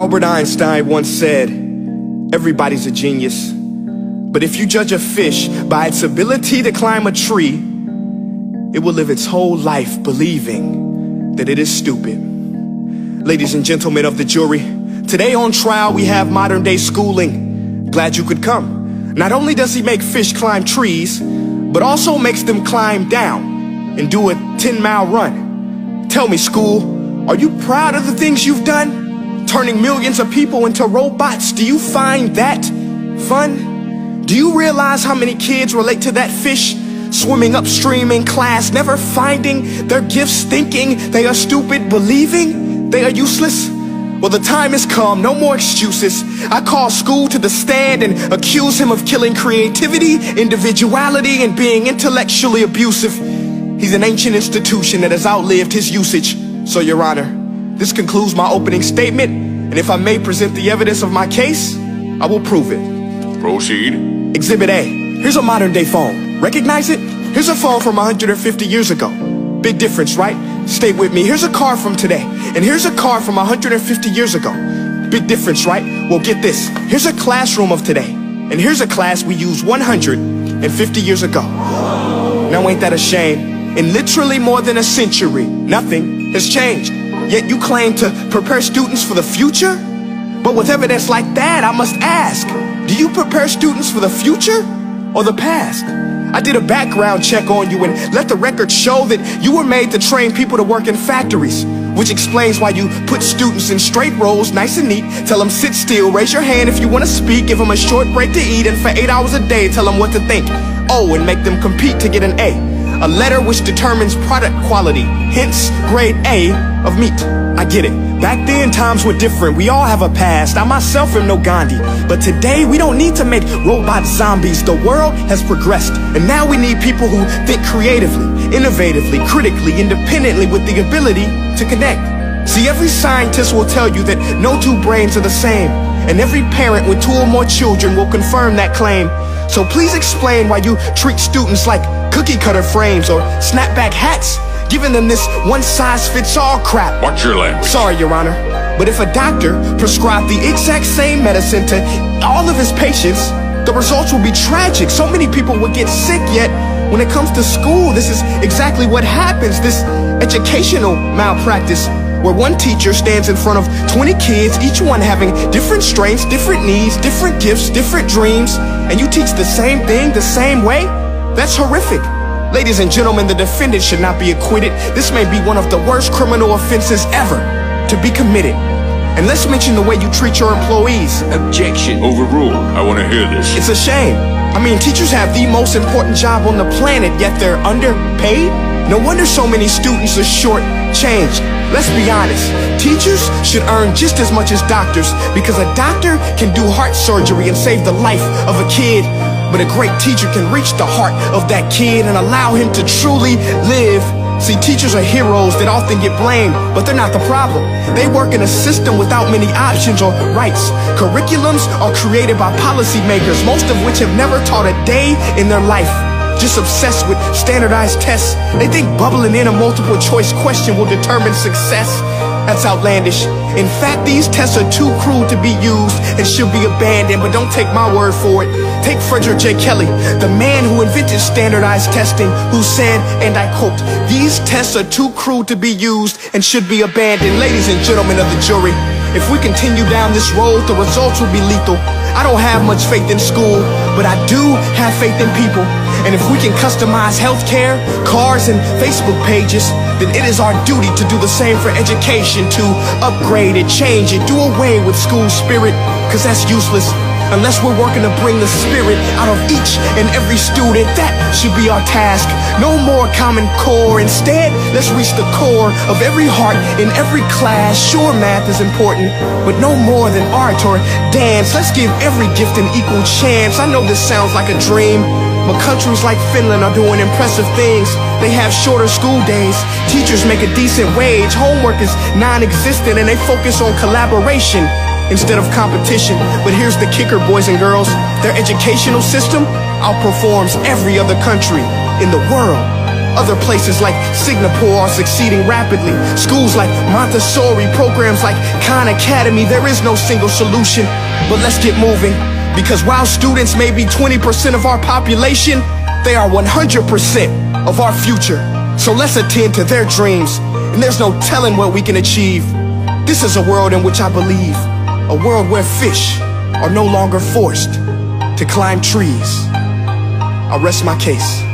Albert Einstein once said, everybody's a genius. But if you judge a fish by its ability to climb a tree, it will live its whole life believing that it is stupid. Ladies and gentlemen of the jury, today on trial we have modern day schooling. Glad you could come. Not only does he make fish climb trees, but also makes them climb down and do a 10-mile run. Tell me, school, are you proud of the things you've done? Turning millions of people into robots, do you find that fun? Do you realize how many kids relate to that fish swimming upstream in class, never finding their gifts, thinking they are stupid, believing they are useless? Well, the time has come, no more excuses. I call school to the stand and accuse him of killing creativity, individuality, and being intellectually abusive. He's an ancient institution that has outlived his usage. So, Your Honor, this concludes my opening statement, and if I may present the evidence of my case, I will prove it. Proceed. Exhibit A. Here's a modern day phone. Recognize it? Here's a phone from 150 years ago. Big difference, right? Stay with me. Here's a car from today, and here's a car from 150 years ago. Big difference, right? Well, get this. Here's a classroom of today, and here's a class we used 150 years ago. Now ain't that a shame? In literally more than a century, nothing has changed. Yet you claim to prepare students for the future? But with evidence like that, I must ask, do you prepare students for the future or the past? I did a background check on you and let the record show that you were made to train people to work in factories, which explains why you put students in straight rows, nice and neat, tell them sit still, raise your hand if you want to speak, give them a short break to eat, and for 8 hours a day tell them what to think. Oh, and make them compete to get an A letter which determines product quality, hence grade A of meat. I get it. Back then, times were different. We all have a past. I myself am no Gandhi. But today, we don't need to make robot zombies. The world has progressed. And now we need people who think creatively, innovatively, critically, independently, with the ability to connect. See, every scientist will tell you that no two brains are the same. And every parent with 2 or more children will confirm that claim. So please explain why you treat students like cookie cutter frames or snapback hats, giving them this one-size-fits-all crap. Watch your language. Sorry, Your Honor, but if a doctor prescribed the exact same medicine to all of his patients, the results would be tragic. So many people would get sick, yet when it comes to school, this is exactly what happens. This educational malpractice, where one teacher stands in front of 20 kids, each one having different strengths, different needs, different gifts, different dreams, and you teach the same thing the same way? That's horrific. Ladies and gentlemen, the defendant should not be acquitted. This may be one of the worst criminal offenses ever to be committed. And let's mention the way you treat your employees. Objection. Overruled. I want to hear this. It's a shame. I mean, teachers have the most important job on the planet, yet they're underpaid? No wonder so many students are short-changed. Let's be honest, teachers should earn just as much as doctors, because a doctor can do heart surgery and save the life of a kid, but a great teacher can reach the heart of that kid and allow him to truly live. See, teachers are heroes that often get blamed, but they're not the problem. They work in a system without many options or rights. Curriculums are created by policymakers, most of which have never taught a day in their life. Just obsessed with standardized tests. They think bubbling in a multiple choice question will determine success. That's outlandish. In fact, these tests are too cruel to be used and should be abandoned, but don't take my word for it. Take Frederick J. Kelly, the man who invented standardized testing, who said, and I quote, "These tests are too cruel to be used and should be abandoned." Ladies and gentlemen of the jury, if we continue down this road, the results will be lethal. I don't have much faith in school, but I do have faith in people. And if we can customize healthcare, cars, and Facebook pages, then it is our duty to do the same for education, to upgrade it, change it, do away with school spirit, because that's useless. Unless we're working to bring the spirit out of each and every student, that should be our task. No more Common Core. Instead, let's reach the core of every heart in every class. Sure, math is important, but no more than art or dance. Let's give every gift an equal chance. I know this sounds like a dream, but countries like Finland are doing impressive things. They have shorter school days, teachers make a decent wage, homework is non-existent, and they focus on collaboration instead of competition. But here's the kicker, boys and girls. Their educational system outperforms every other country in the world. Other places like Singapore are succeeding rapidly. Schools like Montessori, programs like Khan Academy. There is no single solution, but let's get moving. Because while students may be 20% of our population, they are 100% of our future. So let's attend to their dreams, and there's no telling what we can achieve. This is a world in which I believe, a world where fish are no longer forced to climb trees. I rest my case.